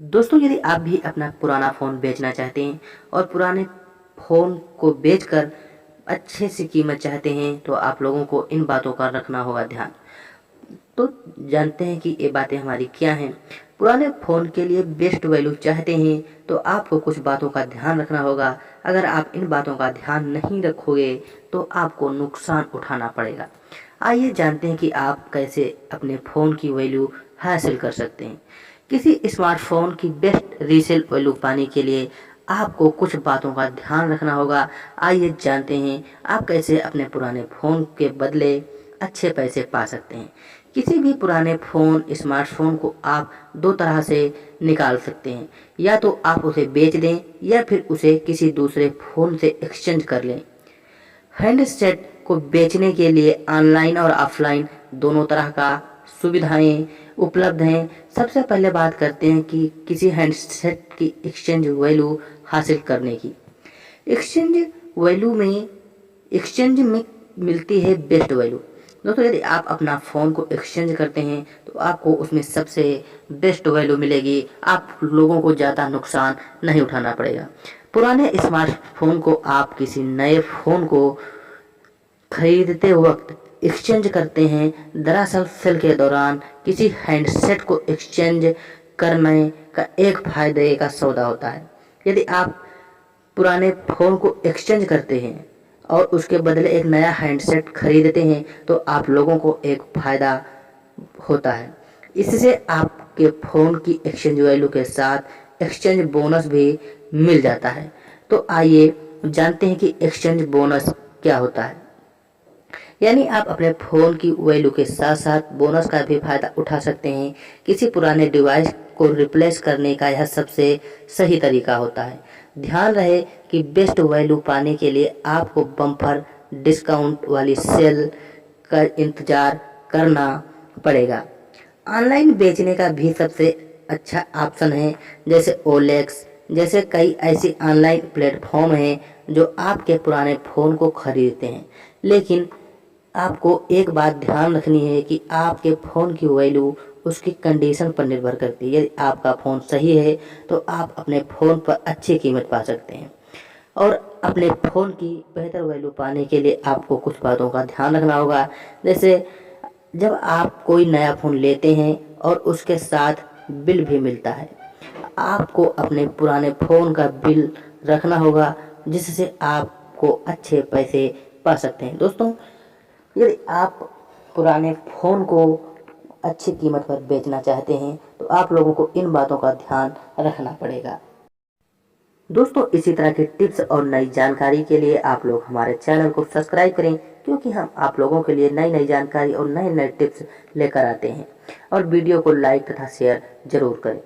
दोस्तों, यदि आप भी अपना पुराना फ़ोन बेचना चाहते हैं और पुराने फ़ोन को बेचकर अच्छे से कीमत चाहते हैं, तो आप लोगों को इन बातों का रखना होगा ध्यान। तो जानते हैं कि ये बातें हमारी क्या हैं। पुराने फ़ोन के लिए बेस्ट वैल्यू चाहते हैं तो आपको कुछ बातों का ध्यान रखना होगा। अगर आप इन बातों का ध्यान नहीं रखोगे तो आपको नुकसान उठाना पड़ेगा। आइए जानते हैं कि आप कैसे अपने फ़ोन की वैल्यू हासिल कर सकते हैं। किसी स्मार्टफ़ोन की बेस्ट रीसेल वैल्यू पाने के लिए आपको कुछ बातों का ध्यान रखना होगा। आइए जानते हैं आप कैसे अपने पुराने फ़ोन के बदले अच्छे पैसे पा सकते हैं। किसी भी पुराने फ़ोन स्मार्टफ़ोन को आप दो तरह से निकाल सकते हैं। या तो आप उसे बेच दें या फिर उसे किसी दूसरे फ़ोन से एक्सचेंज कर लें। हैंडसेट को बेचने के लिए ऑनलाइन और ऑफलाइन दोनों तरह का सुविधाएं उपलब्ध हैं। सबसे पहले बात करते हैं कि किसी हैंडसेट की एक्सचेंज वैल्यू हासिल करने की। एक्सचेंज एक्सचेंज में मिलती है बेस्ट वैल्यू। दोस्तों, यदि आप अपना फ़ोन को एक्सचेंज करते हैं तो आपको उसमें सबसे बेस्ट वैल्यू मिलेगी। आप लोगों को ज़्यादा नुकसान नहीं उठाना पड़ेगा। पुराने स्मार्टफोन को आप किसी नए फ़ोन को खरीदते वक्त एक्सचेंज करते हैं। दरअसल सेल के दौरान किसी हैंडसेट को एक्सचेंज करने का एक फ़ायदे का सौदा होता है। यदि आप पुराने फ़ोन को एक्सचेंज करते हैं और उसके बदले एक नया हैंडसेट खरीदते हैं तो आप लोगों को एक फ़ायदा होता है। इससे आपके फ़ोन की एक्सचेंज वैल्यू के साथ एक्सचेंज बोनस भी मिल जाता है। तो आइए जानते हैं कि एक्सचेंज बोनस क्या होता है। यानी आप अपने फ़ोन की वैल्यू के साथ साथ बोनस का भी फ़ायदा उठा सकते हैं। किसी पुराने डिवाइस को रिप्लेस करने का यह सबसे सही तरीका होता है। ध्यान रहे कि बेस्ट वैल्यू पाने के लिए आपको बम्पर डिस्काउंट वाली सेल का इंतज़ार करना पड़ेगा। ऑनलाइन बेचने का भी सबसे अच्छा ऑप्शन है, जैसे ओलेक्स जैसे कई ऐसी ऑनलाइन प्लेटफॉर्म हैं जो आपके पुराने फ़ोन को खरीदते हैं। लेकिन आपको एक बात ध्यान रखनी है कि आपके फ़ोन की वैल्यू उसकी कंडीशन पर निर्भर करती है। यदि आपका फ़ोन सही है तो आप अपने फ़ोन पर अच्छी कीमत पा सकते हैं। और अपने फ़ोन की बेहतर वैल्यू पाने के लिए आपको कुछ बातों का ध्यान रखना होगा। जैसे जब आप कोई नया फ़ोन लेते हैं और उसके साथ बिल भी मिलता है, आपको अपने पुराने फ़ोन का बिल रखना होगा, जिससे आपको अच्छे पैसे पा सकते हैं। दोस्तों, यदि आप पुराने फ़ोन को अच्छी कीमत पर बेचना चाहते हैं तो आप लोगों को इन बातों का ध्यान रखना पड़ेगा। दोस्तों, इसी तरह के टिप्स और नई जानकारी के लिए आप लोग हमारे चैनल को सब्सक्राइब करें, क्योंकि हम आप लोगों के लिए नई नई जानकारी और नए नए टिप्स लेकर आते हैं। और वीडियो को लाइक तथा शेयर जरूर करें।